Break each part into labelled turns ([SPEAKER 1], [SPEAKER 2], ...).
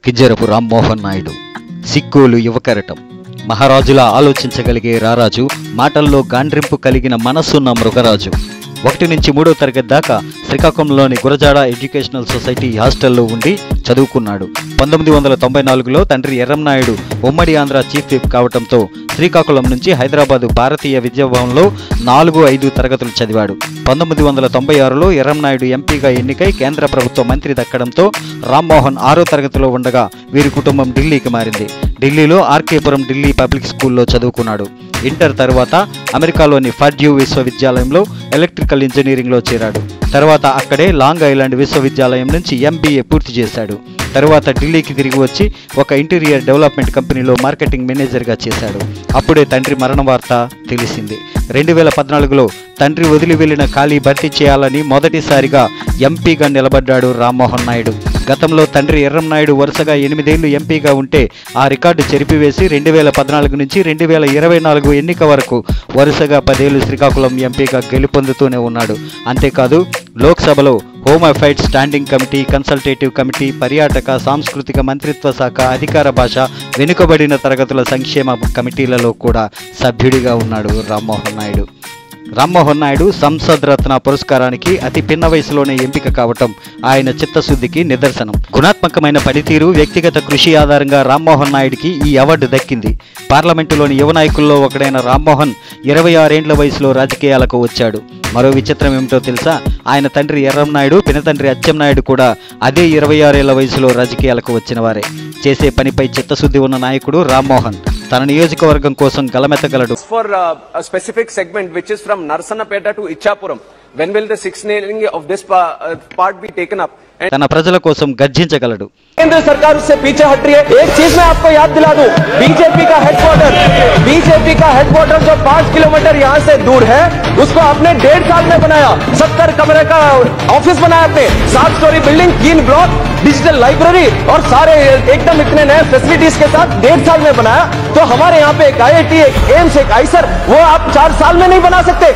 [SPEAKER 1] కింజరపు రామ్మోహన్ నాయుడు సిక్కోలు యువకరటం. మహారాజులా ఆలోచించగలిగే రారాజు, మాటల్లో గాండ్రింపు కలిగిన మనస్సున్న మృగరాజు. 1 నుంచి 3వ తరగతి దాకా శ్రీకాకుళంలోని గురజాడ ఎడ్యుకేషనల్ సొసైటీ హాస్టల్లో ఉండి చదువుకున్నాడు. 1994లో తండ్రి ఎర్రంనాయుడు ఉమ్మడి ఆంధ్ర చీఫ్ విప్ కావడంతో శ్రీకాకుళం నుంచి హైదరాబాదు భారతీయ విద్యాభవన్లో 4-5 తరగతులు చదివాడు. 1996లో ఎర్రంనాయుడు ఎంపీగా ఎన్నికై కేంద్ర ప్రభుత్వ మంత్రి దక్కడంతో రామ్మోహన్ 6వ తరగతిలో ఉండగా వీరి కుటుంబం ఢిల్లీకి మారింది. ఢిల్లీలో ఆర్కేపురం ఢిల్లీ పబ్లిక్ స్కూల్లో చదువుకున్నాడు. ఇంటర్ తర్వాత అమెరికాలోని ఫర్డ్యూ విశ్వవిద్యాలయంలో ఎలక్ట్రికల్ ఇంజనీరింగ్లో చేరాడు. తర్వాత అక్కడే లాంగ్ ఐలాండ్ విశ్వవిద్యాలయం నుంచి MBA పూర్తి చేశాడు. తర్వాత ఢిల్లీకి తిరిగి వచ్చి ఒక ఇంటీరియర్ డెవలప్మెంట్ కంపెనీలో మార్కెటింగ్ మేనేజర్గా చేశాడు. అప్పుడే తండ్రి మరణ వార్త తెలిసింది. 2014లో తండ్రి వదిలి వెళ్లిన ఖాళీ భర్తీ చేయాలని మొదటిసారిగా ఎంపీగా నిలబడ్డాడు రామ్మోహన్ నాయుడు. గతంలో తండ్రి ఎర్రంనాయుడు వరుసగా 8 ఏళ్లు ఎంపీగా ఉంటే ఆ రికార్డు చెరిపివేసి 2014 నుంచి 2024 ఎన్నిక వరకు వరుసగా 10 ఏళ్లు శ్రీకాకుళం ఎంపీగా గెలుపొందుతూనే ఉన్నాడు. అంతేకాదు లోక్సభలో home affairs standing committee, consultative committee, పర్యాటక సాంస్కృతిక మంత్రిత్వ శాఖ, అధికార భాష, వెనుకబడిన తరగతుల సంక్షేమ కమిటీలలో కూడా సభ్యుడిగా ఉన్నాడు రామ్మోహన్ నాయుడు. రామ్మోహన్ నాయుడు సంసద్ రత్న పురస్కారానికి అతి పిన్న వయసులోనే ఎంపిక కావటం ఆయన చిత్తశుద్ధికి నిదర్శనం. గుణాత్మకమైన పనితీరు, వ్యక్తిగత కృషి ఆధారంగా రామ్మోహన్ నాయుడికి ఈ అవార్డు దక్కింది. పార్లమెంటులోని యువ నాయకుల్లో ఒకడైన రామ్మోహన్ 26 ఏండ్ల వయసులో రాజకీయాలకు వచ్చాడు. మరో విచిత్రం ఏమిటో తెలుసా? ఆయన తండ్రి ఎర్రంనాయుడు, పినతండ్రి అచ్చెన్నాయుడు కూడా అదే 26 ఏళ్ల వయసులో రాజకీయాలకు వచ్చిన వారే. చేసే పనిపై చిత్తశుద్ధి ఉన్న నాయకుడు రామ్మోహన్ తన నియోజకవర్గం కోసం గలమెత్తగలడు.
[SPEAKER 2] For a specific segment which is from Narsanapeta to Ichapuram, when will the signaling of this part be taken up?
[SPEAKER 1] తన ప్రజల కోసం గర్జించగలడు.
[SPEAKER 2] केंद्र सरकार उससे पीछे हट रही है. एक चीज मैं आपको याद दिला दूं, बीजेपी का हेडक्वार्टर जो 5 किलोमीटर यहाँ से दूर है, उसको आपने 1.5 साल में बनाया. 70 कमरे का ऑफिस बनाया आपने, 7 story building, 3 block, digital library और सारे एकदम इतने नए फैसिलिटीज के साथ 1.5 साल में बनाया. तो हमारे यहाँ पे एक IIT, एक एम्स, एक आईसर, वो आप 4 साल में नहीं बना सकते.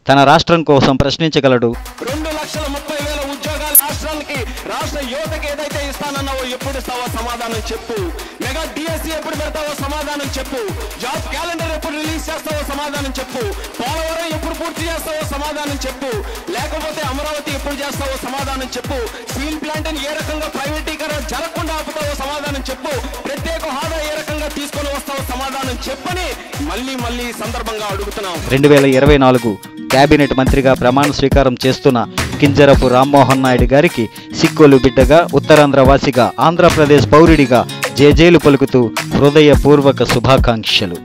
[SPEAKER 1] తన రాష్ట్రం కోసం ప్రశ్నించగలడు.
[SPEAKER 3] 2,30,30,000 ఉద్యోగాలు రాష్ట్రానికి, రాష్ట్ర యువతకి ఏదైతే ఇస్తానన్నావో ఎప్పుడు ఇస్తావో సమాధానం చెప్పు. మెగా DSC ఎప్పుడు పెడతావో సమాధానం చెప్పు. జాబ్ క్యాలెండర్ ఎప్పుడు రిలీజ్ చేస్తావో సమాధానం చెప్పు. పోలవరం ఎప్పుడు పూర్తి చేస్తావో సమాధానం చెప్పు. లేకపోతే అమరావతి ఎప్పుడు చేస్తావో సమాధానం చెప్పు. స్టీల్ ప్లాంట్ ని ఏ రకంగా ప్రైవేటీకరణ జరగకుండా ఆపుతావో సమాధానం చెప్పు. ప్రత్యేక హోదా ఏ రకంగా తీసుకొని వస్తావో సమాధానం చెప్పని మళ్ళీ సందర్భంగా అడుగుతున్నాం.
[SPEAKER 1] 2024 కేబినెట్ మంత్రిగా ప్రమాణ స్వీకారం చేస్తున్న కింజరపు రామ్మోహన్ నాయుడు గారికి సిక్కోలు బిడ్డగా, ఉత్తరాంధ్ర వాసిగా, ఆంధ్రప్రదేశ్ పౌరుడిగా జేజేలు పలుకుతూ హృదయపూర్వక శుభాకాంక్షలు.